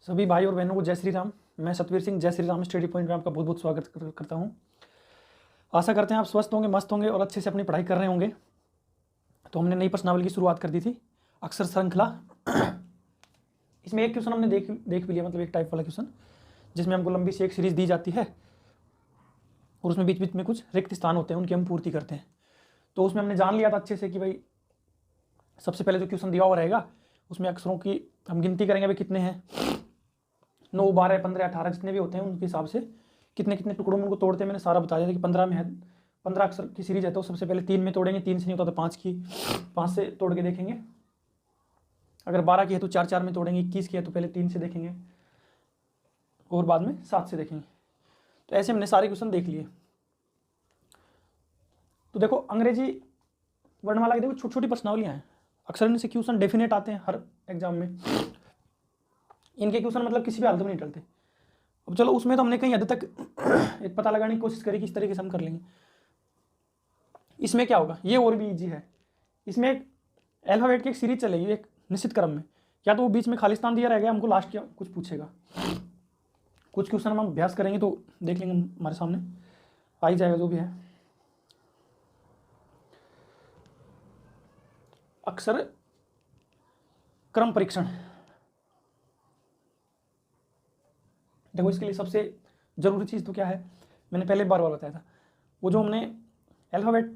सभी भाई और बहनों को जय श्री राम। मैं सतवीर सिंह जय श्री राम स्टडी पॉइंट में आपका बहुत बहुत स्वागत करता हूं। आशा करते हैं आप स्वस्थ होंगे, मस्त होंगे और अच्छे से अपनी पढ़ाई कर रहे होंगे। तो हमने नई प्रश्नावली की शुरुआत कर दी थी, अक्षर श्रृंखला। इसमें एक क्वेश्चन हमने देख भी लिया, मतलब एक टाइप वाला क्वेश्चन जिसमें हमको लंबी सी एक सीरीज दी जाती है और उसमें बीच बीच में कुछ रिक्त स्थान होते हैं, उनकी हम पूर्ति करते हैं। तो उसमें हमने जान लिया था अच्छे से कि भाई सबसे पहले जो क्वेश्चन दिया हुआ रहेगा उसमें अक्षरों की हम गिनती करेंगे भाई कितने हैं, 9, 12, 15, 18 जितने भी होते हैं उनके हिसाब से कितने कितने टुकड़ों में उनको तोड़ते हैं। मैंने सारा बता दिया था कि 15 में है, 15 अक्षर की सीरीज है तो सबसे पहले 3 में तोड़ेंगे, 3 से नहीं होता तो 5 से तोड़ के देखेंगे। अगर 12 की है तो 4 में तोड़ेंगे, 21 की है तो पहले 3 से देखेंगे और बाद में 7 से देखेंगे। तो ऐसे हमने सारे क्वेश्चन देख लिए। तो देखो अंग्रेजी वर्णमाला की देखो छोटी छोटी प्रश्नावलियाँ हैं, अक्सर से क्वेश्चन डेफिनेट आते हैं हर एग्जाम में। इनके क्वेश्चन मतलब किसी भी हालत में नहीं टलते। अब चलो उसमें तो हमने कहीं हद तक एक पता लगाने की कोशिश करी कि इस तरीके से हम कर लेंगे। इसमें क्या होगा, ये और भी इजी है। इसमें एक अल्फाबेट की एक सीरीज चलेगी एक निश्चित क्रम में, या तो वो बीच में खालिस्तान दिया रहेगा, हमको लास्ट क्या कुछ पूछेगा। कुछ क्वेश्चन हम अभ्यास करेंगे तो देख लेंगे, हमारे सामने आ ही जाएगा जो भी है। अक्षर क्रम परीक्षण। देखो इसके लिए सबसे जरूरी चीज़ तो क्या है, मैंने पहले बार बताया था, वो जो हमने अल्फ़ाबेट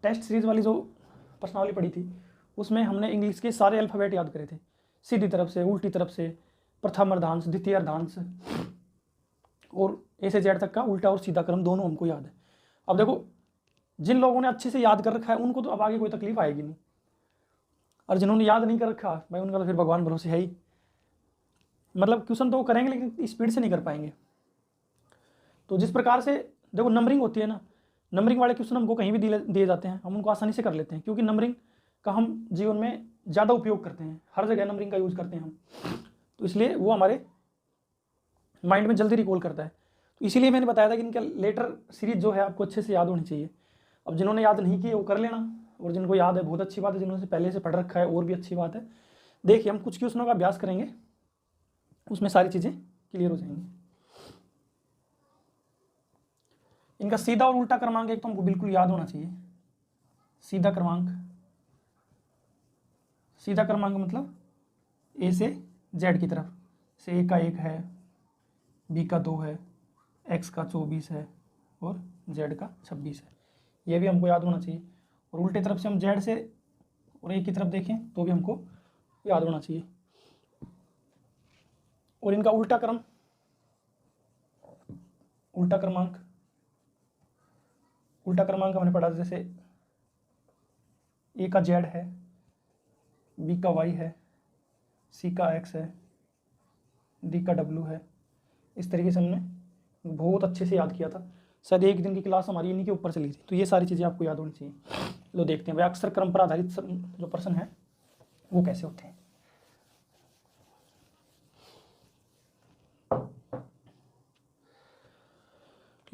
टेस्ट सीरीज वाली जो प्रश्नावली पढ़ी थी उसमें हमने इंग्लिश के सारे अल्फ़ाबेट याद करे थे, सीधी तरफ से, उल्टी तरफ से, प्रथम अर्धांश, द्वितीय अर्धांश और ए से जेड तक का उल्टा और सीधा क्रम दोनों हमको याद है। अब देखो जिन लोगों ने अच्छे से याद कर रखा है उनको तो अब आगे कोई तकलीफ आएगी नहीं, और जिन्होंने याद नहीं कर रखा भाई उनका तो फिर भगवान भरोसे है ही। मतलब क्वेश्चन तो वो करेंगे लेकिन स्पीड से नहीं कर पाएंगे। तो जिस प्रकार से देखो नंबरिंग होती है ना, नंबरिंग वाले क्वेश्चन हमको कहीं भी दिए जाते हैं, हम उनको आसानी से कर लेते हैं क्योंकि नंबरिंग का हम जीवन में ज़्यादा उपयोग करते हैं, हर जगह नंबरिंग का यूज़ करते हैं हम, तो इसलिए वो हमारे माइंड में जल्दी रिकॉल करता है। तो इसीलिए मैंने बताया था कि इनका लेटर सीरीज जो है आपको अच्छे से याद होनी चाहिए। अब जिन्होंने याद नहीं की वो कर लेना, और जिनको याद है बहुत अच्छी बात है, जिन्होंने पहले से पढ़ रखा है और भी अच्छी बात है। देखिए हम कुछ क्वेश्चनों का अभ्यास करेंगे, उसमें सारी चीज़ें क्लियर हो जाएंगी। इनका सीधा और उल्टा क्रमांक एक तो हमको बिल्कुल याद होना चाहिए। सीधा क्रमांक, सीधा क्रमांक मतलब ए से जेड की तरफ से, ए का 1 है, बी का 2 है, एक्स का 24 है और जेड का 26 है, ये भी हमको याद होना चाहिए। और उल्टे तरफ से हम जेड से और ए की तरफ देखें तो भी हमको याद होना चाहिए। और इनका उल्टा क्रम, उल्टा क्रमांक, उल्टा क्रमांक हमने पढ़ा जैसे ए का जेड है, बी का वाई है, सी का एक्स है, डी का डब्ल्यू है। इस तरीके से हमने बहुत अच्छे से याद किया था, शायद एक दिन की क्लास हमारी इन्हीं के ऊपर चली थी। तो ये सारी चीज़ें आपको याद होनी चाहिए। लो देखते हैं भाई अक्षर क्रम पर आधारित जो प्रश्न है वो कैसे होते हैं।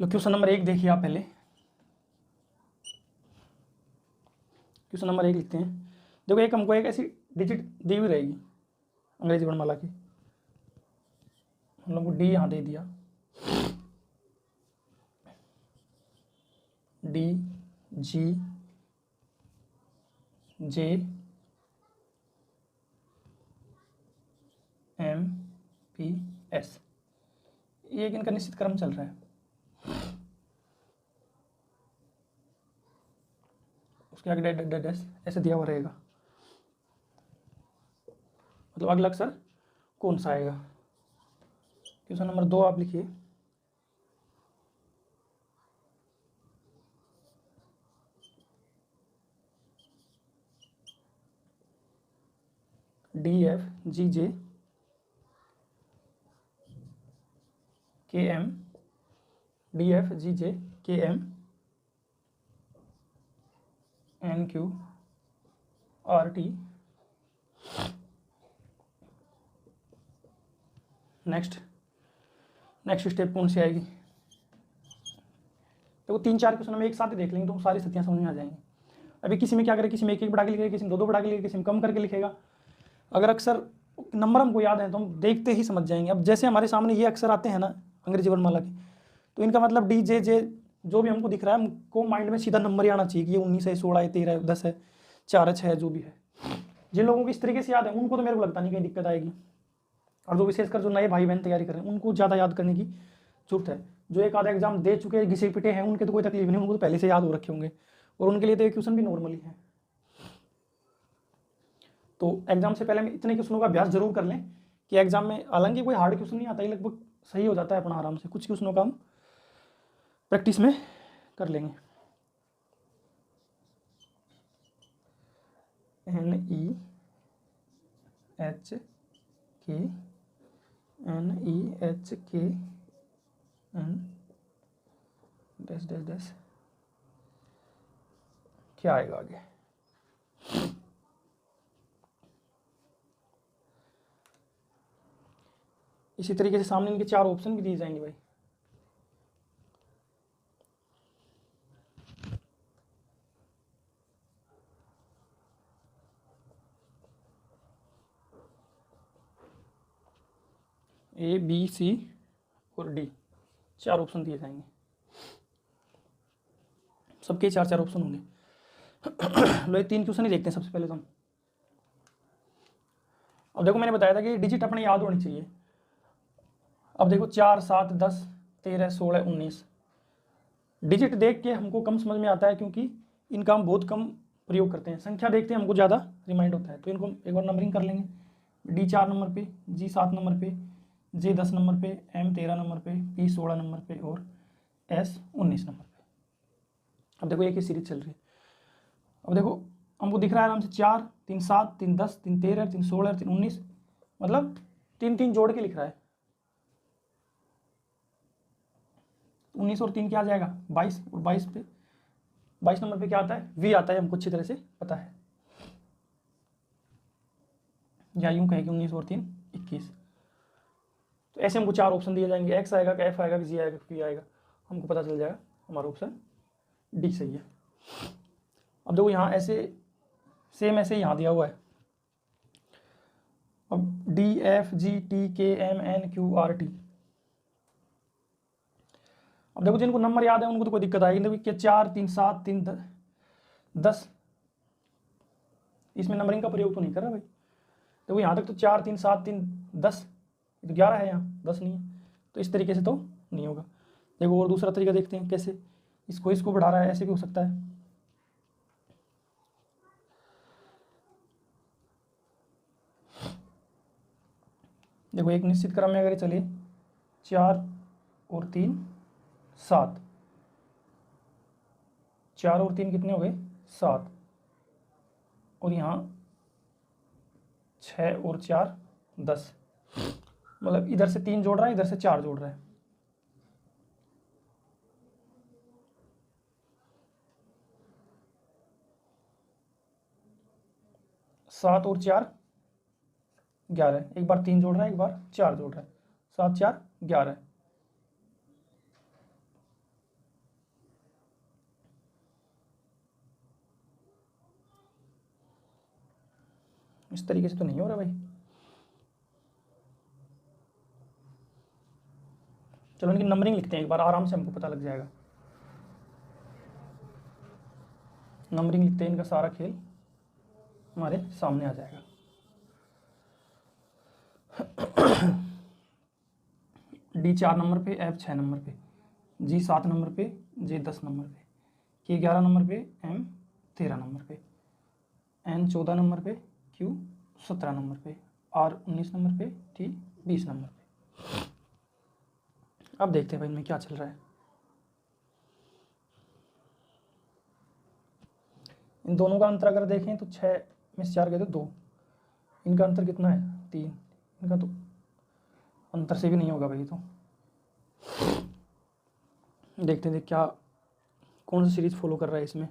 लो क्वेश्चन नंबर 1 देखिए आप पहले। क्वेश्चन नंबर 1 लिखते हैं। देखो एक हमको एक ऐसी डिजिट दी हुई रहेगी अंग्रेजी वर्णमाला की, हम लोग को डी यहाँ दे दिया, डी, जी, जे, एम, पी, एस। ये एक इनका निश्चित क्रम चल रहा है। उसके आगे डैश ऐसे दिया हुआ रहेगा, मतलब अगला अक्षर कौन सा आएगा। क्वेश्चन नंबर 2 आप लिखिए। D, F, G, J, K, M, D, F, G, J, K, M, N, Q, R, T. Next step कौन सी आएगी। देखो 3-4 क्वेश्चन हम एक साथ ही देख लेंगे तो सारी स्थितियाँ समझ में आ जाएंगी। अभी किसी में क्या करें, किसी में एक बढ़ा के लिखेगा, किसी में 2 बढ़ा के लिखेगा, किसी में कम करके लिखेगा। अगर अक्सर नंबर हमको याद है तो हम देखते ही समझ जाएंगे। अब जैसे हमारे सामने ये अक्षर आते हैं ना अंग्रेजी वर्णमाला के, तो इनका मतलब डी जे जे जो भी हमको दिख रहा है हमको माइंड में सीधा नंबर ही आना चाहिए कि ये 19 है, 16 है, 13 है, 10 है, 4 है, 6 है, जो भी है। जिन लोगों को इस तरीके से याद है उनको तो मेरे को लगता नहीं कहीं दिक्कत आएगी, और जो विशेषकर जो नए भाई बहन तैयारी कर रहे हैं उनको ज़्यादा याद करने की जरूरत है। जो एक आधा एग्जाम दे चुके हैं, घिसे पिटे हैं, उनके तो कोई तकलीफ नहीं, उनको तो पहले से याद हो रखे होंगे, और उनके लिए तो ये क्वेश्चन भी नॉर्मली है। तो एग्जाम से पहले हम इतने क्वेश्चनों का अभ्यास जरूर कर लें कि एग्जाम में, हालांकि कोई हार्ड क्वेश्चन नहीं आता है, लगभग सही हो जाता है अपना आराम से, कुछ क्वेश्चनों का हम प्रैक्टिस में कर लेंगे। NEHK डैश डैश डैश, क्या आएगा आगे? इसी तरीके से सामने इनके 4 ऑप्शन भी दिए जाएंगे भाई। A B C और D 4 ऑप्शन दिए जाएंगे, सबके 4 ऑप्शन होंगे। लो ये 3 क्वेश्चन ही देखते हैं सबसे पहले तो हम। अब देखो मैंने बताया था कि डिजिट अपने याद होनी चाहिए। अब देखो 4, 7, 10, 13, 16, 19 डिजिट देख के हमको कम समझ में आता है, क्योंकि इनका हम बहुत कम प्रयोग करते हैं। संख्या देखते हैं हमको ज़्यादा रिमाइंड होता है, तो इनको एक बार नंबरिंग कर लेंगे। D 4 नंबर पे, G 7 नंबर पे, J 10 नंबर पे, M 13 नंबर पे, P 16 नंबर पे और S 19 नंबर पे। अब देखो एक ही सीरीज चल रही है। अब देखो हमको दिख रहा है आराम से 4, 3, 7, 3, 10, 3, 13, 3, 16, 3, 19, मतलब 3 3 जोड़ के लिख रहा है। 19 और 3 क्या आ जाएगा? 22, और 22 पे 22 नंबर पे क्या आता है? V आता है, हमको अच्छी तरह से पता है। या यूं कहें कि 19 और 3 21। तो ऐसे हमको 4 ऑप्शन दिए जाएंगे, X आएगा कि F आएगा कि G आएगा कि P आएगा, हमको पता चल जाएगा हमारा ऑप्शन D सही है। अब देखो यहाँ ऐसे सेम ऐसे यहाँ दिया हुआ है। अब D F G T K M N Q R T, अब देखो जिनको नंबर याद है उनको तो कोई दिक्कत आएगी। देखो क्या 4, 3, 7, 3, 10, इसमें नंबरिंग का प्रयोग तो नहीं कर रहा भाई। देखो यहाँ तक तो 4, 3, 7, 3, 10, ये तो 11 है, यहाँ 10 नहीं है, तो इस तरीके से तो नहीं होगा। देखो और दूसरा तरीका देखते हैं कैसे इसको बढ़ा रहा है, ऐसे भी हो सकता है। देखो एक निश्चित क्रम में अगर चले 4 और 3 7, 4 और 3 कितने हो गए? 7, और यहाँ 6 और 4 10, मतलब इधर से 3 जोड़ रहा है, इधर से 4 जोड़ रहा है। 7 और 4 11, एक बार 3 जोड़ रहा है, एक बार 4 जोड़ रहा है, 7 4 11। इस तरीके से तो नहीं हो रहा भाई। चलो इनकी नंबरिंग लिखते हैं एक बार, आराम से हमको पता लग जाएगा। नंबरिंग लिखते हैं, इनका सारा खेल हमारे सामने आ जाएगा। D 4 नंबर पे, F 6 नंबर पे, G 7 नंबर पे, J 10 नंबर पे, K 11 नंबर पे, M 13 नंबर पे, N 14 नंबर पे, Q 17 नंबर पे, R 19 नंबर पे, T 20 नंबर पे। अब देखते हैं भाई इनमें क्या चल रहा है। इन दोनों का अंतर अगर देखें तो 6 में से 4 गए तो 2, इनका अंतर कितना है? 3, इनका तो अंतर से भी नहीं होगा भाई। तो देखते हैं क्या कौन सा सीरीज फॉलो कर रहा है इसमें।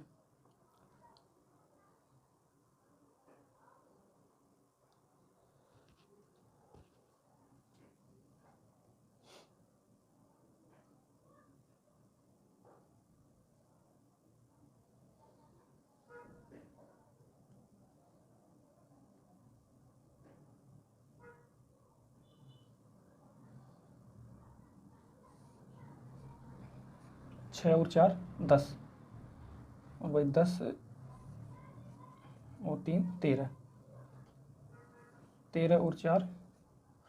6 और 4 10, और भाई 10 और 3 13, 13 और 4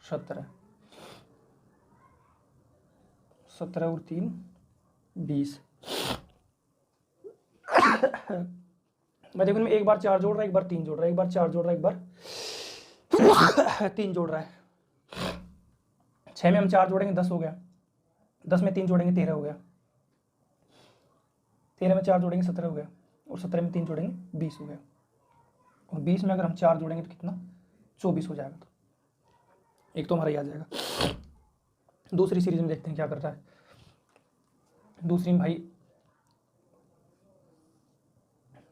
17, 17 और 3 20। मैं देखो, एक बार 4 जोड़ रहा है, एक बार 3 जोड़ रहा है, एक बार 4 जोड़ रहा है, एक बार 3 जोड़ रहा है। 6 में हम 4 जोड़ेंगे 10 हो गया, 10 में 3 जोड़ेंगे 13 हो गया, 13 में 4 जोड़ेंगे 17 हो गया, और 17 में 3 जोड़ेंगे 20 हो गया, और 20 में अगर हम 4 जोड़ेंगे तो कितना, 24 हो जाएगा। तो एक तो हमारा ये आ जाएगा। दूसरी सीरीज में देखते हैं क्या करता है। दूसरी में भाई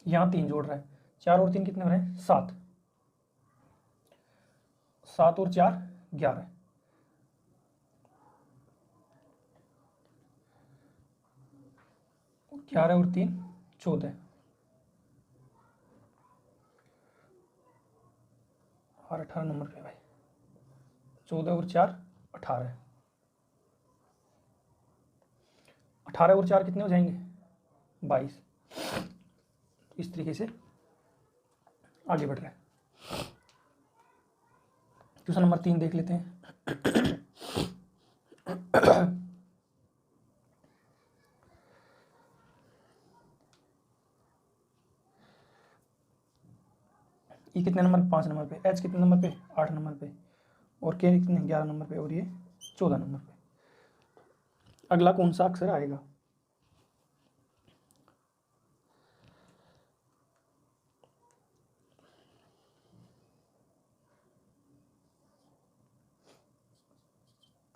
यहाँ 3 जोड़ रहा है, 4 और 3 कितने हो रहे हैं, 7, 7 और 4 11, 11 और 3 14, और 18 नंबर पे भाई, 14 और 4 18, 18 और 4 कितने हो जाएंगे, 22। इस तरीके से आगे बढ़ रहा है। क्वेश्चन नंबर 3 देख लेते हैं। ई कितने नंबर पे, 5 नंबर पे, एच कितने नंबर पे, 8 नंबर पे, और के कितने, 11 नंबर पे, और ये 14 नंबर पे। अगला कौन सा अक्षर आएगा।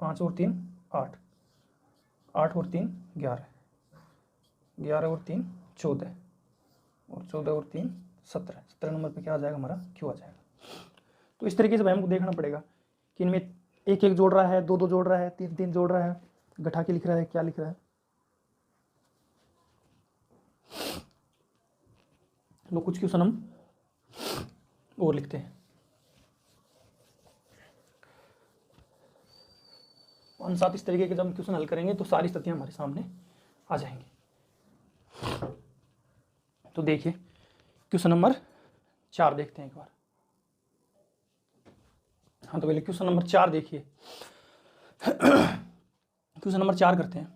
पाँच और 3 8, 8 और 3 11, 11 और 3 14, और 14 और 3 17, 17 नंबर पे क्या आ जाएगा हमारा, क्यों आ जाएगा। तो इस तरीके से भाई हमको देखना पड़ेगा कि इनमें एक एक जोड़ रहा है, दो दो जोड़ रहा है, तीन तीन जोड़ रहा है, गठा के लिख रहा है, क्या लिख रहा है। लो कुछ क्वेश्चन हम और लिखते हैं। 5-7 इस तरीके के जब हम क्वेश्चन हल करेंगे तो सारी स्थितियां हमारे सामने आ जाएंगी। तो देखिए क्वेश्चन नंबर 4 देखते हैं एक बार। हाँ तो पहले क्वेश्चन नंबर 4 देखिए। क्वेश्चन नंबर 4 करते हैं।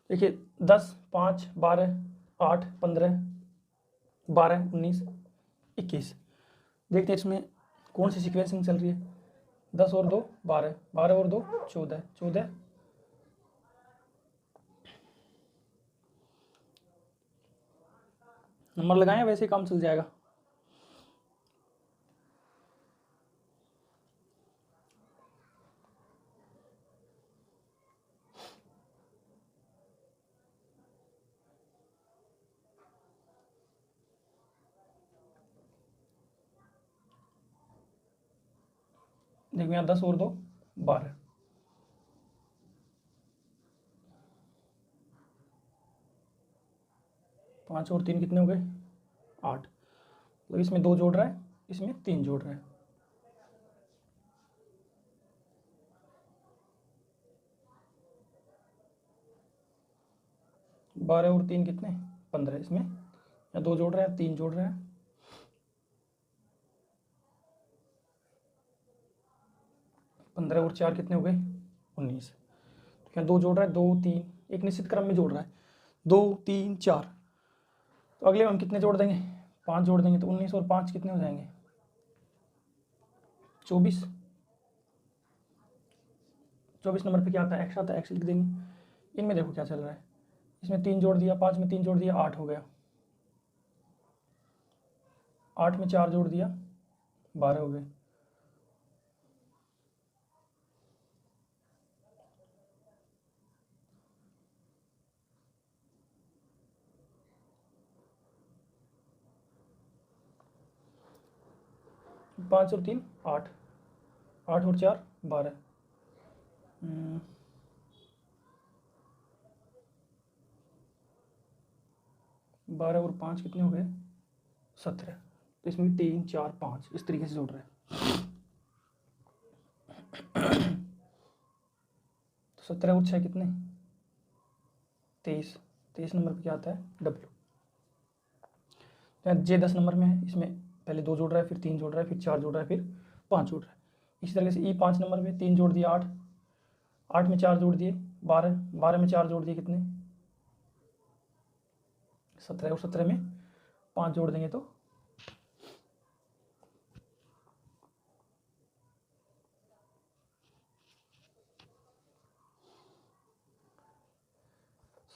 देखिए 10 5 12 8 15 12 19 21। देखते हैं इसमें कौन सी सीक्वेंसिंग चल रही है। 10 और 2 12, 12 और 2 14, 14 नंबर लगाएं, वैसे ही काम चल जाएगा। देखो यहाँ 10 और 2 12, 5 और 3 कितने हो गए 8। तो इसमें 2 जोड़ रहा है, इसमें 3 जोड़ रहा है। बारह और 3 कितने 15, इसमें या 2 जोड़ रहा है, 3 जोड़ रहा है। पंद्रह और 4 कितने हो गए 19। तो क्या 2 जोड़ रहा है, 2 3, एक निश्चित क्रम में जोड़ रहा है, 2 3 4। तो अगले हम कितने जोड़ देंगे, 5 जोड़ देंगे। तो 19 और 5 कितने हो जाएंगे 24। 24 नंबर पे क्या आता है, एक्स आता है, एक्स लिख देंगे। इनमें देखो क्या चल रहा है, इसमें 3 जोड़ दिया, 5 में 3 जोड़ दिया, 8 हो गया। 8 में 4 जोड़ दिया, 12 हो गए। पाँच और 3 8, 8 और 4 12, 12 और 5 कितने हो गए 17। तो इसमें 3 4 5 इस तरीके से जोड़ रहे हैं। तो 17 और 6 कितने 23, 23 नंबर पे क्या आता है W। J 10 नंबर में है, इसमें पहले 2 जोड़ रहा है, फिर 3 जोड़ रहा है, फिर 4 जोड़ रहा है, फिर 5 जोड़ रहा है। इसी तरीके से E 5 नंबर में 3 जोड़ दिए 8, 8 में 4 जोड़ दिए 12, 12 में 4 जोड़ दिए कितने 17, और 17 में 5 जोड़ देंगे तो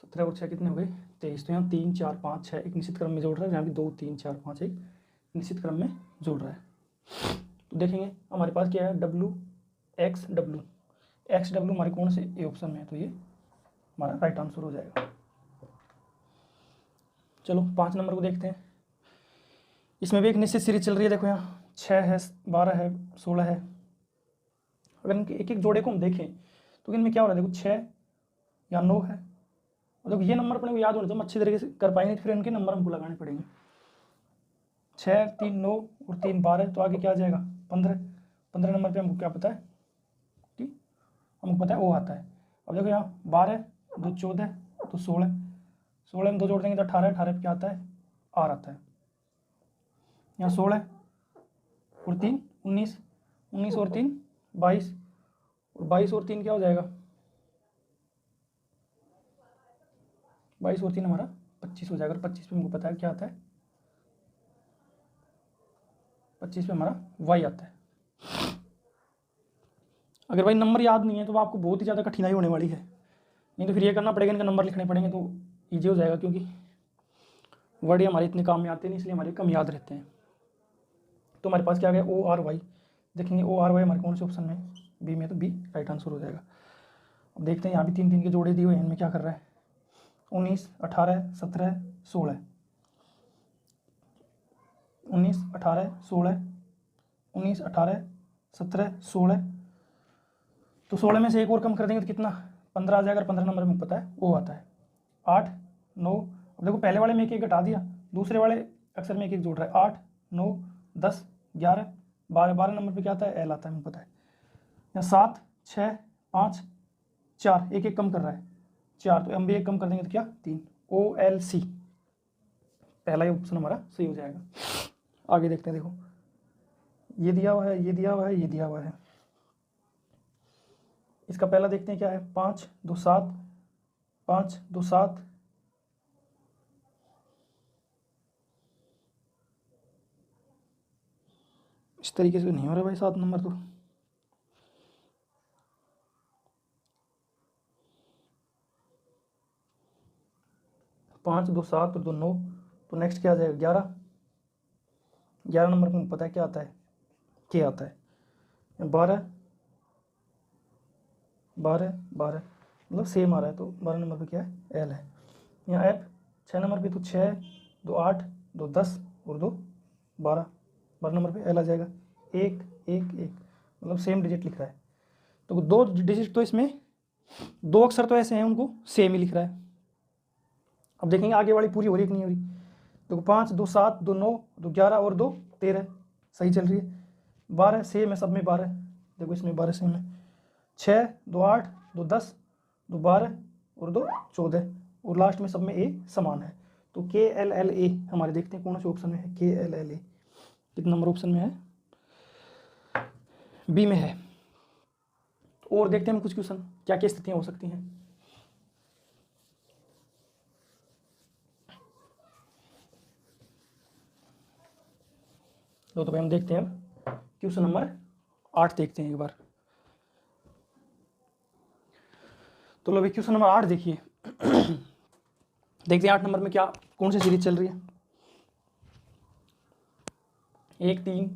17 और 6 कितने हो गए 23। तो यहाँ 3 4 5 6 एक निश्चित क्रम में जोड़ रहा है, यहाँ भी 2 3 4 5 एक निश्चित क्रम में जोड़ रहा है। तो देखेंगे हमारे पास क्या है W X W हमारे कौन से ए ऑप्शन में है, तो ये हमारा राइट आंसर हो जाएगा। चलो 5 नंबर को देखते हैं। इसमें भी एक निश्चित सीरीज चल रही है, देखो यहाँ 6 है 12 है 16 है। अगर इनके एक एक जोड़े को हम देखें तो इनमें क्या हो रहा है, देखो 6 या 9 है, और देखो ये नंबर अपने को याद होने तो हम अच्छी तरीके से कर पाएंगे, फिर इनके नंबर हमको लगाने पड़ेंगे। 6 3 9 और 3 12, तो आगे क्या आ जाएगा 15। 15 नंबर पे हमको क्या पता है कि हमको पता है O आता है। अब देखो यहाँ 12 2 14 तो 16, 16 में 2 जोड़ देंगे तो 18, 18 पे क्या आता है R आता है। यहाँ 16 और 3 19, 19 और 3 22, और 22 और 3 क्या हो जाएगा 22 और 3 हमारा 25 हो जाएगा। 25 पे हमको पता है क्या आता है, 25 पे हमारा Y आता है। अगर भाई नंबर याद नहीं है तो आपको बहुत ही ज़्यादा कठिनाई होने वाली है, नहीं तो फिर ये करना पड़ेगा, इनका नंबर लिखने पड़ेंगे तो ईजी हो जाएगा, क्योंकि वर्ड ही हमारे इतने काम में आते नहीं, इसलिए हमारे कम याद रहते हैं। तो हमारे पास क्या आ गया ORY, देखेंगे ORY हमारे कौन से ऑप्शन में, बी में, तो बी राइट आंसर हो जाएगा। अब देखते हैं यहाँ भी 3 3 के जोड़े दिए हुए हैं, इनमें क्या कर रहा है 19 18 17 16, 19 18 16, 19 18 17 16, तो 16 में से एक और कम कर देंगे तो कितना 15 आ जाएगा। 15 नंबर में पता है वो आता है 8 9। अब देखो पहले वाले में एक एक घटा दिया, दूसरे वाले अक्सर में एक एक जोड़ रहा है 8 9 10 11 12, 12 नंबर पे क्या आता है L आता है, हमें पता है। यहाँ 7 6 5 4 एक एक कम कर रहा है 4, तो हम भी एक कम कर देंगे तो क्या 3, OLC पहला ही ऑप्शन हमारा सही हो जाएगा। आगे देखते हैं, देखो ये दिया हुआ है, ये दिया हुआ है, ये दिया हुआ है। इसका पहला देखते हैं क्या है 5 2 7, 5 2 7, इस तरीके से नहीं हो रहा भाई 7 नंबर, तो 5 2 7 और 2 9, तो नेक्स्ट क्या आ जाएगा 11। 11 नंबर को पता है क्या आता है के आता है। 12 12 12 मतलब सेम आ रहा है, तो 12 नंबर पे क्या है L है। यहाँ F 6 नंबर पे तो 6 2 8 2 10 और 2 12, 12 नंबर पे L आ जाएगा। 1 1 1 मतलब सेम डिजिट लिख रहा है, तो 2 डिजिट तो इसमें 2 अक्षर तो ऐसे हैं उनको सेम ही लिख रहा है। अब देखेंगे आगे वाली पूरी हो रही है कि नहीं हो रही। देखो 5 2 7 2 9 2 11 और 2 13 सही चल रही है। 12 सेम है सब में 12, देखो इसमें 12 सेम है। 6 2 8 2 10 2 12 और 2 14, और लास्ट में सब में A समान है, तो KLLA हमारे देखते हैं कौन से ऑप्शन में है। KLLA कितने नंबर ऑप्शन में है, बी में है। और देखते हैं हम कुछ क्वेश्चन क्या क्या स्थितियां हो सकती हैं। तो भाई हम देखते हैं क्वेश्चन नंबर 8 देखते हैं एक बार। तो लो भाई क्वेश्चन नंबर 8 देखिए। देखते हैं 8 नंबर में क्या कौन सी सीरीज चल रही है। 1 3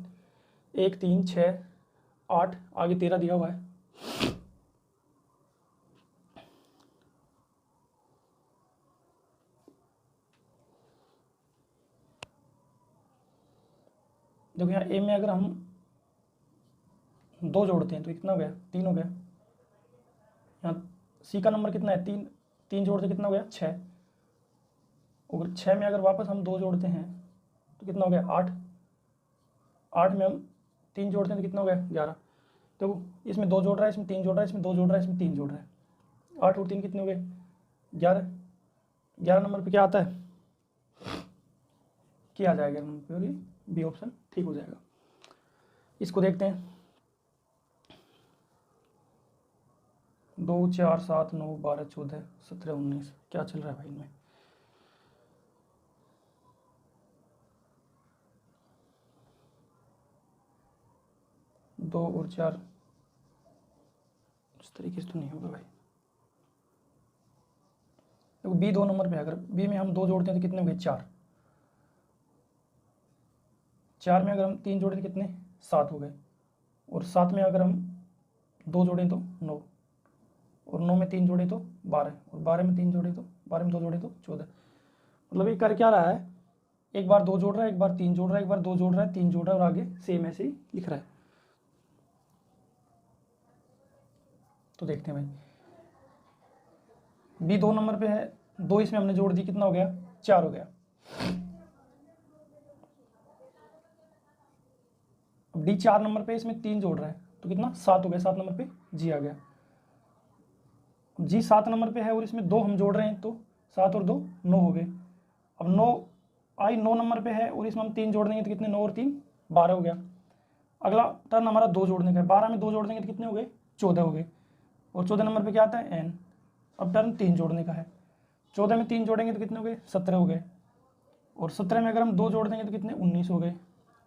1 3 6 8 आगे 13 दिया हुआ है। देखो यहाँ ए में अगर हम 2 जोड़ते हैं तो कितना हो गया 3 हो गया। यहाँ सी का नंबर कितना है 3, 3 जोड़ते कितना हो गया 6, और 6 में अगर वापस हम 2 जोड़ते हैं तो कितना हो गया 8, 8 में हम 3 जोड़ते हैं तो कितना हो गया 11। देखो इसमें 2 जोड़ रहा है, इसमें 3 जोड़ रहा है, इसमें 2 जोड़ रहा है, इसमें 3 जोड़ रहा है, 8 और 3 कितने हो गए 11। 11 नंबर पे क्या आता है, क्या आ जाएगा 11 नंबर पे, बी ऑप्शन ठीक हो जाएगा। इसको देखते हैं, 2 4 7 9 12 14 17 19 क्या चल रहा है भाई इनमें। 2 और 4 इस तरीके से तो नहीं होगा भाई। देखो बी 2 नंबर पे, अगर बी में हम 2 जोड़ते हैं तो कितने हो गए 4, 4 में अगर हम 3 जोड़ें तो कितने 7 हो गए, और 7 में अगर हम 2 जोड़ें तो 9, और 9 में 3 जोड़े तो 12, और 12 में 3 जोड़े तो 12 में 2 जोड़े तो 14। मतलब ये कर क्या रहा है, एक बार 2 जोड़ रहा है, एक बार 3 जोड़ रहा है, एक बार 2 जोड़ रहा है, 3 जोड़ रहा है, और आगे सेम ऐसे ही लिख रहा है। तो देखते हैं भाई, बी 2 नंबर पे है, 2 इसमें हमने जोड़ दी, कितना हो गया 4 हो गया। अब डी 4 नंबर पे, इसमें 3 जोड़ रहा है तो कितना 7 हो गया, 7 नंबर पे जी आ गया। जी 7 नंबर पे है और इसमें 2 हम जोड़ रहे हैं तो 7 और 2 9 हो गए। अब 9 आई 9 नंबर पे है और इसमें हम 3 जोड़ देंगे तो कितने 9 और 3 12 हो गया। अगला टर्न हमारा 2 जोड़ने का है, 12 में 2 जोड़ देंगे तो कितने हो गए 14 हो गए, और 14 नंबर पे क्या आता है एन। अब टर्न 3 जोड़ने का है, 14 में 3 जोड़ेंगे तो कितने हो गए 17 हो गए, और 17 में अगर हम 2 जोड़ देंगे तो कितने 19 हो गए,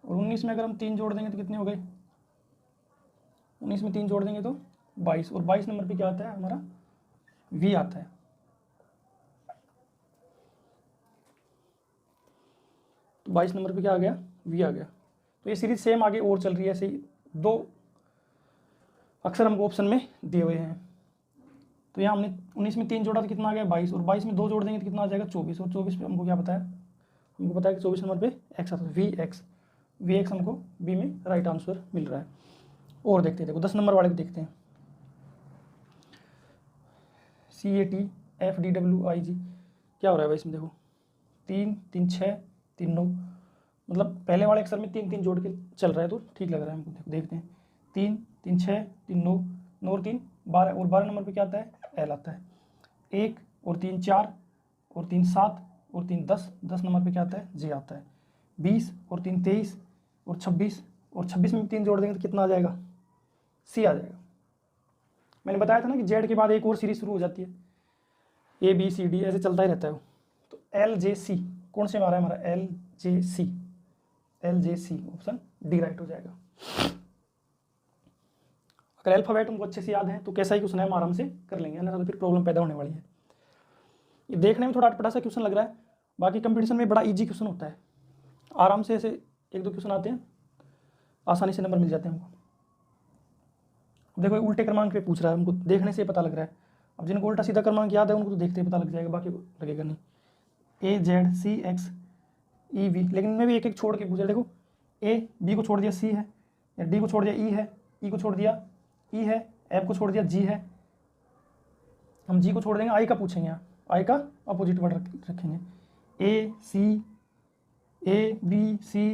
और 19 में अगर हम 3 जोड़ देंगे तो कितने हो गए, 19 में 3 जोड़ देंगे तो 22, और 22 नंबर पे क्या आता है हमारा वी आता है। तो 22 नंबर पे क्या आ गया वी आ गया। तो ये सीरीज सेम आगे और चल रही है, ऐसे ही 2 अक्सर हमको ऑप्शन में दिए हुए हैं। तो यहाँ हमने 19 में 3 जोड़ा तो कितना आ गया 22, और 22 में 2 जोड़ देंगे तो कितना आ जाएगा 24, और 24 पे हमको क्या पता है, हमको पता है कि 24 नंबर पे एक्स आता है, वी एक्स हमको बी में राइट आंसर मिल रहा है। और देखते हैं, देखो 10 नंबर वाले को देखते हैं, CATFDWIG क्या हो रहा है भाई इसमें, देखो 3 3 6 3 9, मतलब पहले वाले अक्षर में 3 3 जोड़ के चल रहा है तो ठीक लग रहा है हमको। देखो देखते हैं, 3 3 6 3 9, 9 और 3 12, और 12 नंबर पे क्या आता है एल आता है, 1 और 3 4 और 3 7 और 3 10, 10 नंबर पे क्या आता है जे आता है, 20 और 3 23 और 26, और 26 में 3 जोड़ देंगे तो कितना आ जाएगा सी आ जाएगा। मैंने बताया था ना कि जेड के बाद एक और सीरीज शुरू हो जाती है, ए बी सी डी ऐसे चलता ही रहता है वो। तो एल जे सी कौन से में आ रहा है हमारा L J C option D right हो जाएगा। अगर अल्फाबेट हमको अच्छे से याद है तो कैसा ही क्वेश्चन है हम आराम से कर लेंगे, ना तो फिर प्रॉब्लम पैदा होने वाली है। ये देखने में थोड़ा अटपटा सा क्वेश्चन लग रहा है, बाकी कंपटीशन में बड़ा इजी क्वेश्चन होता है, आराम से ऐसे 1 2 क्वेश्चन आते हैं, आसानी से नंबर मिल जाते हैं हमको। देखो उल्टे क्रमांक पे पूछ रहा है, हमको देखने से पता लग रहा है। अब जिनको उल्टा सीधा क्रमांक याद है उनको तो देखते ही पता लग जाएगा, बाकी लगेगा नहीं। AZCXEV, लेकिन इनमें भी एक एक छोड़ के पूछा। देखो ए बी को छोड़ दिया सी है, या डी को छोड़ दिया ई है, ई को छोड़ दिया ई है, एफ को छोड़ दिया जी है, हम जी को छोड़ देंगे, आई का पूछेंगे, यहाँ आई का अपोजिट वर्ड रखेंगे, ABCDEFGH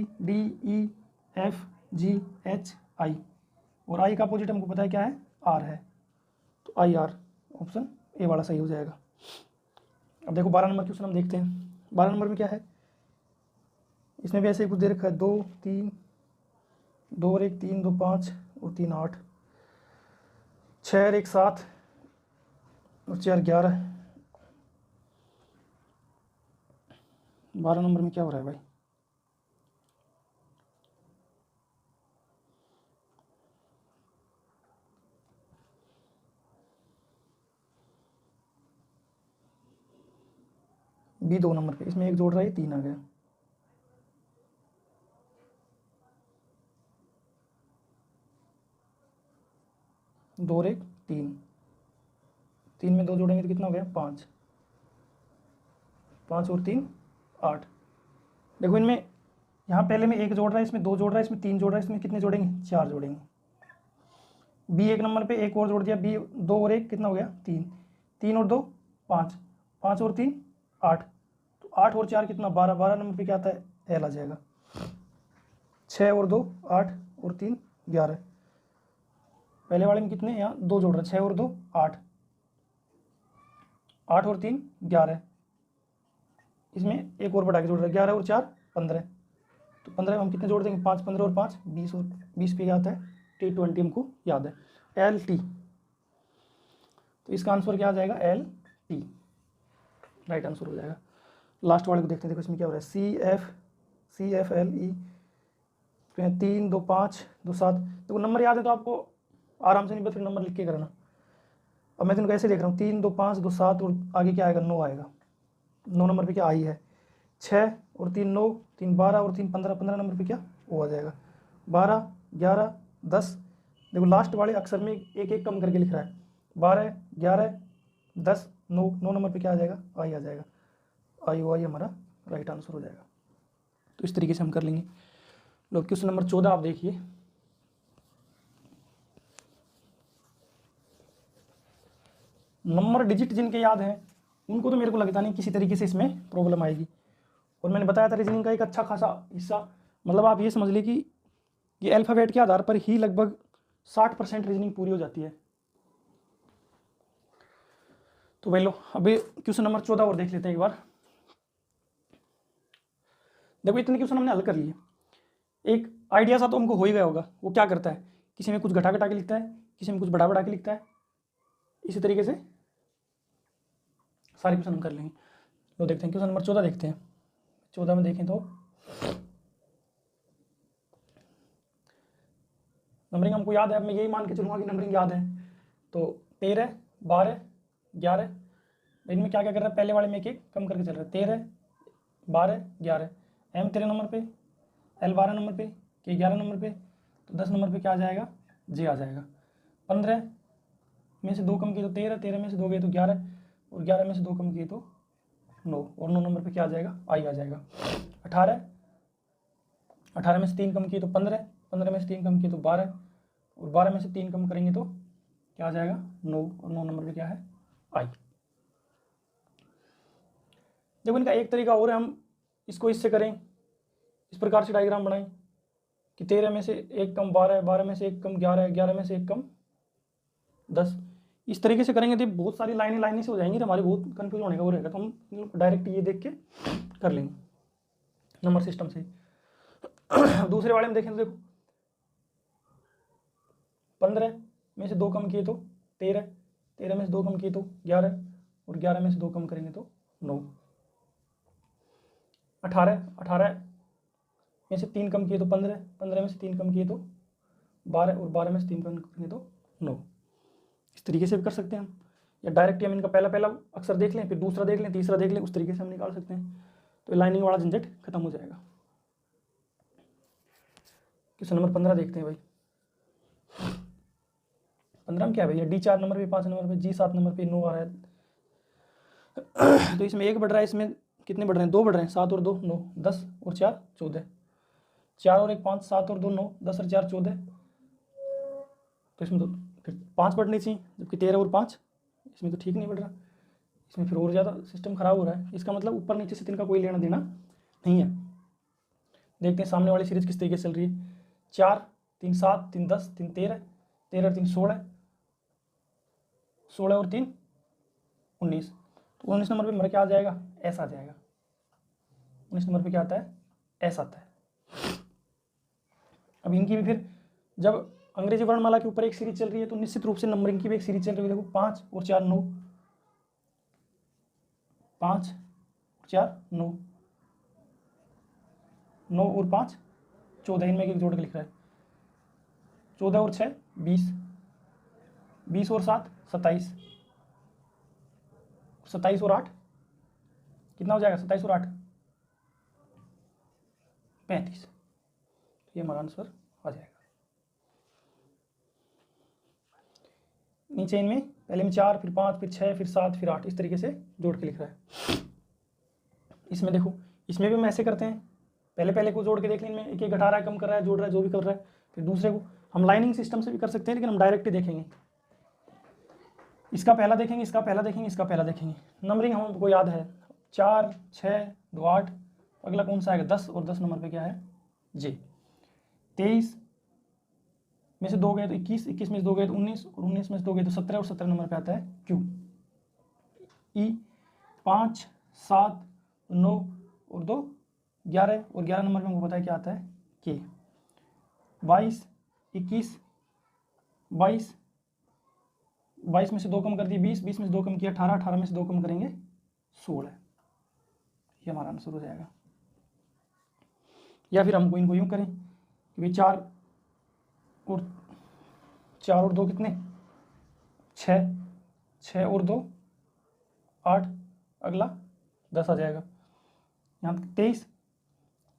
I, और आई का अपोजिट हमको पता है क्या है आर है, तो IR ऑप्शन ए वाला सही हो जाएगा। अब देखो 12 नंबर क्वेश्चन हम देखते हैं, 12 नंबर में क्या है, इसमें भी ऐसे ही कुछ दे रखा है, 2 3 2 और 1 3 2 5 और 3 8, 6 और 1 7 और 4 11। 12 नंबर में क्या हो रहा है भाई, बी 2 नंबर पे, इसमें 1 जोड़ रहा है 3 आ गया, दो और 1 3, 3 में 2 जोड़ेंगे तो कितना हो गया 5, 5 और 3 8। देखो इनमें यहाँ पहले में 1 जोड़ रहा है, इसमें 2 जोड़ रहा है, इसमें 3 जोड़ रहा है, इसमें कितने जोड़ेंगे 4 जोड़ेंगे। बी 1 नंबर पे 1 और जोड़ दिया, बी 2 और 1 कितना हो गया 3, 3 और 2 5, 5 और 3 8, तो 8 और 4 कितना 12, 12 नंबर पे क्या आता है एल आ जाएगा, 6 और 2 8 और 3 11। पहले वाले में कितने यहाँ 2 जोड़ रहे हैं, 6 और 2 8, 8 और 3 11, इसमें एक और बढ़ा के जोड़ रहे हैं, 11 और 4 15। तो 15 में हम कितने जोड़ देंगे, 5 15 और 5 20, और 20 पे क्या आता है T20 हमको याद है LT। तो इसका आंसर क्या आ जाएगा LT, राइट आंसर हो जाएगा। लास्ट वाले को देखते हैं, देखो इसमें क्या हो रहा है CFLE 3 2 5 2 7। देखो नंबर याद है तो आपको आराम से नहीं पता, फिर नंबर लिख के करना। अब मैं तुमको ऐसे देख रहा हूँ 3 2 5 2 7 और आगे क्या आएगा 9 आएगा। 9 नंबर पे क्या आई है 6 और 3 9, 3 12 और 3 15, 15 नंबर पे क्या वो आ जाएगा 12 11 10। देखो लास्ट वाले अक्षर में एक एक कम करके लिख रहा है 12 11 10 9, 9 नंबर पे क्या आ जाएगा आई आ जाएगा, आई वो आई हमारा राइट आंसर हो जाएगा। तो इस तरीके से हम कर लेंगे। लो क्वेश्चन नंबर 14 आप देखिए। नंबर डिजिट जिनके याद हैं उनको तो मेरे को लगता नहीं किसी तरीके से इसमें प्रॉब्लम आएगी। और मैंने बताया था रीजनिंग का एक अच्छा खासा हिस्सा, मतलब आप ये समझ लीजिए कि ये अल्फ़ाबेट के आधार पर ही लगभग 60% रीजनिंग पूरी हो जाती है। तो भाई लो अभी क्वेश्चन नंबर 14 और देख लेते हैं एक बार। देखो इतने क्वेश्चन हमने हल कर लिए, एक आइडिया सा तो हमको हो ही गया होगा वो क्या करता है, किसी में कुछ घटा घटा के लिखता है, किसी में कुछ बढ़ा बढ़ा के लिखता है। इसी तरीके से सारे क्वेश्चन हम कर लेंगे। तो देखते हैं क्वेश्चन नंबर 14 देखते हैं। 14 में देखें तो नंबरिंग हमको याद है, अब मैं यही मान के चलूँगा कि नंबरिंग याद है। तो 13 12 11, इनमें क्या क्या कर रहा है, पहले वाले में एक एक कम करके चल रहा है 13 12 11। M 13 नंबर पे, L 12 नंबर पे, K 11 नंबर पे, तो 10 नंबर पे क्या आ जाएगा J आ जाएगा। 15 में से 2 कम किए तो 13, 13 में से 2 गए तो 11, और 11 में से 2 कम किए तो 9, और 9 नंबर पे क्या आ जाएगा I आ जाएगा। 18, 18 में से 3 कम किए तो 15, 15 में से 3 कम किए तो 12, और 12 में से 3 कम करेंगे तो क्या आ जाएगा 9, और 9 नंबर पे क्या है I। देखो इनका एक तरीका और है, हम इसको इससे करें, इस प्रकार से डायग्राम बनाएं कि 13 में से 1 कम 12, 12 में से 1 कम 11, 11 में से 1 कम 10। इस तरीके से करेंगे तो बहुत सारी लाइनें लाइनें से हो जाएंगी तो हमारे बहुत कंफ्यूज होने का वो रहेगा। तो हम डायरेक्ट ये देख के कर लेंगे नंबर सिस्टम से। दूसरे वाले में देखें तो देखो 15 में से 2 कम किए तो 13, 13 में से 2 कम किए तो 11, और 11 में से 2 कम करेंगे तो 9। 18, 18 में से 3 कम किए तो 15, 15 में से 3 कम किए तो 12, और 12 में से 3 कम करेंगे तो 9। इस तरीके से भी कर सकते हैं हम, या डायरेक्ट हम इनका पहला पहला अक्षर देख लें, फिर दूसरा देख लें, तीसरा देख लें, उस तरीके से हम निकाल सकते हैं। तो लाइनिंग वाला झंझट खत्म हो जाएगा। क्वेश्चन नंबर 15 देखते हैं भाई। 15 में क्या है भैया, D 4 नंबर पे, 5 नंबर पे, G 7 नंबर पे, 9 आ रहा है। तो इसमें 1 बढ़ रहा है, इसमें कितने बढ़ रहे हैं 2 बढ़ रहे हैं, 7 और 2 9, 10 और 4 14, 4 और 1 5, 7 और 2 9, 10 और 4 14। तो इसमें तो फिर 5 बढ़ने चाहिए, जबकि 13 और 5, इसमें तो ठीक नहीं बढ़ रहा, इसमें फिर और ज़्यादा सिस्टम खराब हो रहा है। इसका मतलब ऊपर नीचे से इनका कोई लेना देना नहीं है। देखते हैं सामने वाली सीरीज किस तरीके से चल रही है। 4 3 7 3 10 3 13, 13 3 16, 16 और 3 19। तो 19 नंबर पे हमारा क्या आ जाएगा ऐसा आ जाएगा। 19 नंबर पे क्या आता है ऐसा आता है। अब इनकी भी फिर जब अंग्रेजी वर्णमाला के ऊपर एक सीरीज चल रही है तो निश्चित रूप से नंबरिंग की भी एक सीरीज चल रही है। देखो 5 और 4 9, 5 और 4 9, 9 और 5 14, इनमें एक जोड़ के लिख रहा है। 14 और 6 20, 20 और 7 27, 27 और 8 कितना हो जाएगा 27 और 8 35। ये हमारा आंसर आ जाएगा। नीचे इनमें पहले में 4 फिर 5 फिर 6 फिर 7 फिर 8 इस तरीके से जोड़ के लिख रहा है। इसमें देखो इसमें भी हम ऐसे करते हैं, पहले पहले को जोड़ के देख लें, इनमें एक एक घटा रहा है कम कर रहा है जोड़ रहा है जो भी कर रहा है। फिर दूसरे को हम लाइनिंग सिस्टम से भी कर सकते हैं, लेकिन हम डायरेक्ट ही देखेंगे। इसका पहला देखेंगे, इसका पहला देखेंगे, इसका पहला देखेंगे। नंबरिंग हमको याद है 4 6 2 8, अगला कौन सा आएगा 10, और 10 नंबर पे क्या है J। 23 में से 2 गए तो 21, 21 में से 2 गए तो 19, और 19 में से 2 गए तो 17, और 17 नंबर पे आता है Q। E 5 7 9 और 2 11, और 11 नंबर पे हमको पता है क्या आता है के। 22, 21, 22, 22 में से 2 कम कर दिए 20, 20 में से 2 कम किया 18, 18 में से 2 कम करेंगे 16, ये हमारा आंसर हो जाएगा। या फिर हमको इनको यूँ करें कि भाई 4 और 2 कितने 6, 6 और 2 8, अगला 10 आ जाएगा। यहाँ 23,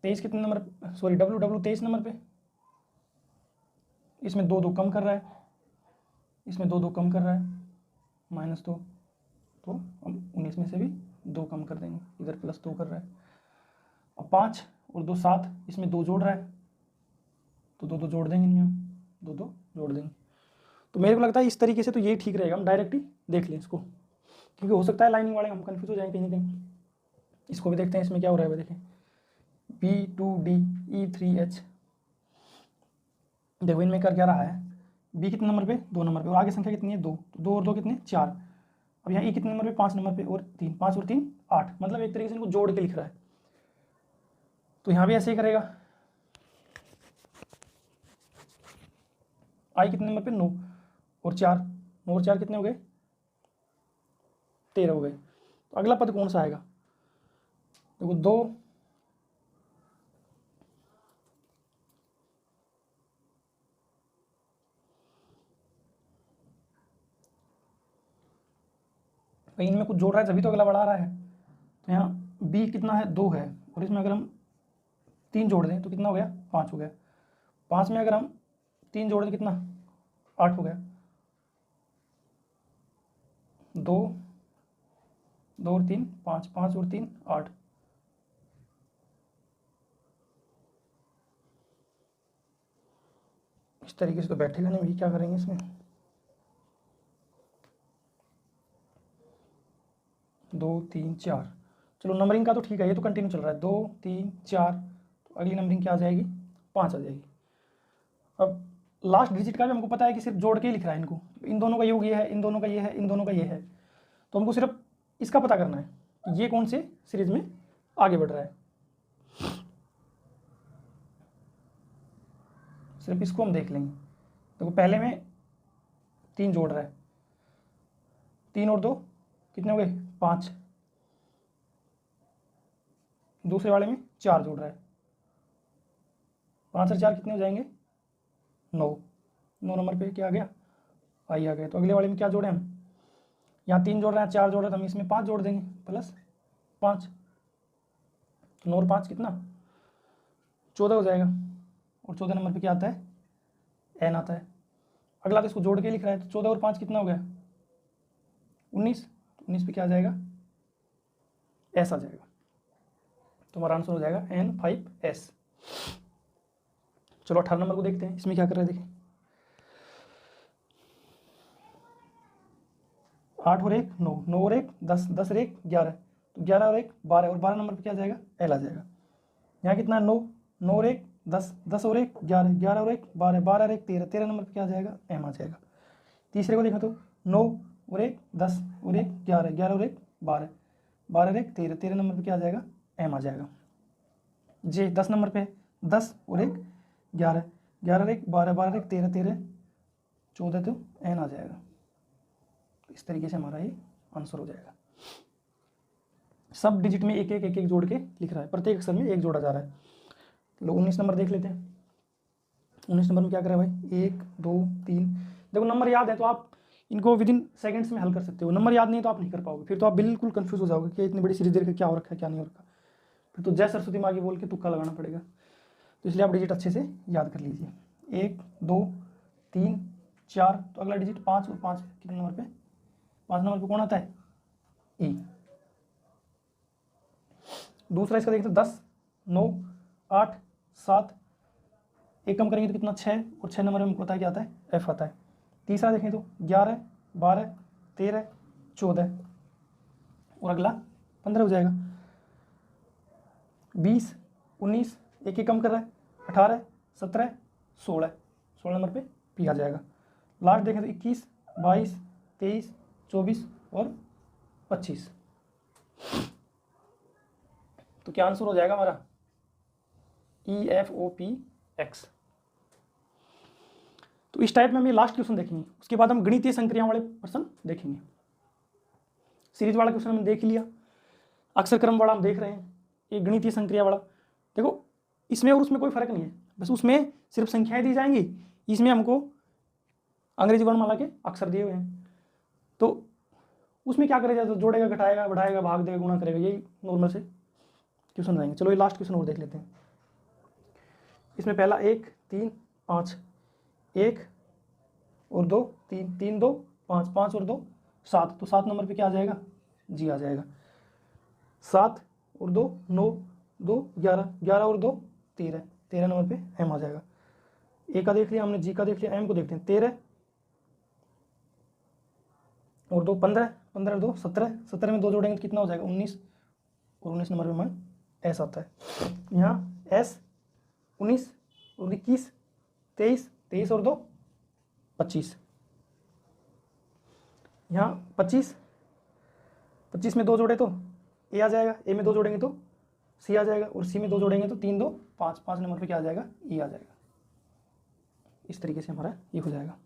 23 कितने नंबर, सॉरी W 23 नंबर पे, इसमें 2 2 कम कर रहा है, इसमें 2 2 कम कर रहा है -2, तो हम 19 में से भी 2 कम कर देंगे, इधर +2 कर रहा है। अब 5 और 2 7, इसमें 2 जोड़ रहा है, तो 2 2 जोड़ देंगे, नहीं हम 2 2 जोड़ देंगे। तो मेरे को लगता है इस तरीके से तो ये ठीक रहेगा, हम डायरेक्ट ही देख लें इसको, क्योंकि हो सकता है लाइनिंग वाले हम कन्फ्यूज हो जाएंगे कहीं ना कहीं। इसको भी देखते हैं, इसमें क्या हो रहा है, देखें B2D E3H, देखो इनमें कर क्या रहा है, B कितने नंबर पे 2 नंबर पे, और आगे संख्या कितनी है 2, तो 2 और 2 कितने 4। अब यहाँ E कितने नंबर पे 5 नंबर पे, और 3, 5 और 3 8, मतलब एक तरीके से इनको जोड़ के लिख रहा है। तो यहाँ भी ऐसे ही करेगा। I कितने नंबर पे 9 और 4, 9 और 4 कितने हो गए 13 हो गए। तो अगला पद कौन सा आएगा, देखो 2, इनमें कुछ जोड़ रहा है तभी तो अगला बढ़ा रहा है। तो यहाँ B कितना है 2 है, और इसमें अगर हम 3 जोड़ दें तो कितना हो गया 5 हो गया। 5 में अगर हम 3 जोड़ दें कितना 8 हो गया। 2 और 3 5, 5 और 3 8। इस तरीके से तो बैठेगा नहीं भाई, क्या करेंगे इसमें, 2 3 4, चलो नंबरिंग का तो ठीक है, ये तो कंटिन्यू चल रहा है, 2 3 4, तो अगली नंबरिंग क्या आ जाएगी 5 आ जाएगी। अब लास्ट डिजिट का भी हमको पता है कि सिर्फ जोड़ के ही लिख रहा है इनको, इन दोनों का योग ये है, इन दोनों का ये है, इन दोनों का ये है, तो हमको सिर्फ इसका पता करना है कि ये कौन से सीरीज में आगे बढ़ रहा है। सिर्फ इसको हम देख लेंगे। देखो पहले में 3 जोड़ रहा है, 3 और 2 कितने हो गए 5, दूसरे वाले में 4 जोड़ रहा है, 5 और 4 कितने हो जाएंगे 9, 9 नंबर पे क्या आ गया आई आ गया। तो अगले वाले में क्या जोड़े हम, यहाँ 3 जोड़ रहे हैं 4 जोड़ रहे हैं, तो हम इसमें 5 जोड़ देंगे +5, तो 9 और 5 कितना 14 हो जाएगा। और 14 नंबर पे क्या आता है n आता है। अगला तो इसको जोड़ के लिख रहा है, तो 14 और 5 कितना हो गया 19, 19 पे क्या आ जाएगा s आ जाएगा। तो हमारा आंसर हो जाएगा N5S। चलो 18 नंबर को देखते हैं, इसमें क्या कर रहे हैं, देखिए 8 और 1 9, 9 और 1 10, 10 और 1 11, तो 11 और 1 12, और 12 नंबर पे क्या आ जाएगा L आ जाएगा। यहाँ कितना है 9, 9 और 1 10, 10 और 1 11, 11 और 1 12, 12 और 1 13, 13 नंबर पे क्या आ जाएगा M आ जाएगा। तीसरे को देखा तो 9 और 1 10 और 1 11, 11 और 1 12, 12 और 1 13, 13 नंबर पे क्या आ जाएगा M आ जाएगा। J 10 नंबर पे 10 और 1 11, 11 और 1 12, 12 और 1 13, 13 14, तो N आ जाएगा। इस तरीके से हमारा ये आंसर हो जाएगा। सब डिजिट में एक एक एक एक जोड़ के लिख रहा है, प्रत्येक अक्षर में एक जोड़ा जा रहा है। लो 19 नंबर देख लेते हैं। 19 नंबर में क्या कर रहा है भाई 1 2 3, देखो नंबर याद है तो आप इनको विद इन सेकेंड्स में हल कर सकते हो, नंबर याद नहीं है तो आप नहीं कर पाओगे, फिर तो आप बिल्कुल कंफ्यूज हो जाओगे कि इतनी बड़ी सीरीज देकर क्या हो रखा है क्या नहीं हो रखा, फिर तो जय सरस्वती माँ की बोल के तुक्का लगाना पड़ेगा। तो इसलिए आप डिजिट अच्छे से याद कर लीजिए 1 2 3 4, तो अगला डिजिट 5, और 5 कितने नंबर पे 5 नंबर पे कौन आता है E। दूसरा इसका देखते 10 9 8 7, एक कम करेंगे तो कितना 6, और 6 नंबर में हमको पता है क्या आता है F आता है। तीसरा देखें तो 11 12 13 14, और अगला 15 हो जाएगा। 20 19, एक एक कम कर रहा है 18 17 16, 16 नंबर पे P आ जाएगा। लास्ट देखें तो 21 22 23 24 और 25। तो क्या आंसर हो जाएगा हमारा EFOPX। तो इस टाइप में हम ये लास्ट क्वेश्चन देखेंगे, उसके बाद हम गणितीय संक्रियाओं वाले प्रश्न देखेंगे। सीरीज वाला क्वेश्चन हमने देख लिया, अक्षर क्रम वाला हम देख रहे हैं, ये गणितीय संक्रिया वाला। देखो इसमें और उसमें कोई फर्क नहीं है, बस उसमें सिर्फ संख्याएं दी जाएंगी, इसमें हमको अंग्रेजी वर्णमाला के अक्षर दिए हुए हैं। तो उसमें क्या करेगा, तो जोड़ेगा, घटाएगा, बढ़ाएगा, भाग देगा, गुणा करेगा, यही नॉर्मल से क्वेश्चन रहेंगे। चलो ये लास्ट क्वेश्चन और देख लेते हैं। इसमें पहला 1 3 5, 1 और 2 3, 3 2 5, 5 और 2 7, तो 7 नंबर पे क्या आ जाएगा, जी आ जाएगा। 7 और 2 9, 2 11, 11 और 2 13, 13 नंबर पे एम आ जाएगा। ए का देख लिया हमने, जी का देख लिया, एम को देखते हैं। 13 और 2 15, 15 और 2 17, 17 में 2 जोड़ेंगे तो कितना हो जाएगा 19, और 19 नंबर पे हमारा एस आता है। यहाँ एस 19 और 21 23, 23 और 2 25, यहाँ 25, 25 में 2 जोड़े तो ए आ जाएगा, ए में 2 जोड़ेंगे तो सी आ जाएगा, और सी में 2 जोड़ेंगे तो 3 2 5, 5 नंबर पे क्या आ जाएगा, ई आ जाएगा। इस तरीके से हमारा ये हो जाएगा।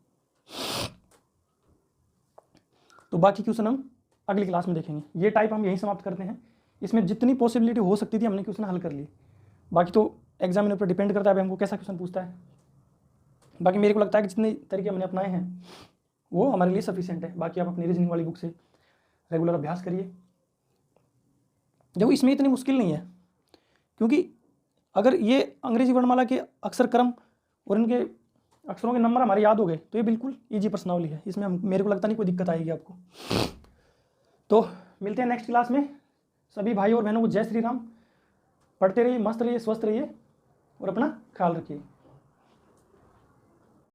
तो बाकी क्वेश्चन हम अगली क्लास में देखेंगे। ये टाइप हम यहीं समाप्त करते हैं। इसमें जितनी पॉसिबिलिटी हो सकती थी हमने क्वेश्चन हल कर लिए, बाकी तो एग्जामिनर पर डिपेंड करता है हमको कैसा क्वेश्चन पूछता है। बाकी मेरे को लगता है कि जितने तरीके हमने अपनाए हैं वो हमारे लिए सफिशिएंट है। बाकी आप अपनी रीजनिंग वाली बुक से रेगुलर अभ्यास करिए। देखो इसमें इतनी मुश्किल नहीं है, क्योंकि अगर ये अंग्रेजी वर्णमाला के अक्षर क्रम और इनके अक्षरों के नंबर हमारे याद हो गए तो ये बिल्कुल इजी प्रश्नावली है। इसमें मेरे को लगता नहीं कोई दिक्कत आएगी आपको। तो मिलते हैं नेक्स्ट क्लास में। सभी भाई और बहनों को जय श्री राम। पढ़ते रहिए, मस्त रहिए, स्वस्थ रहिए और अपना ख्याल रखिए।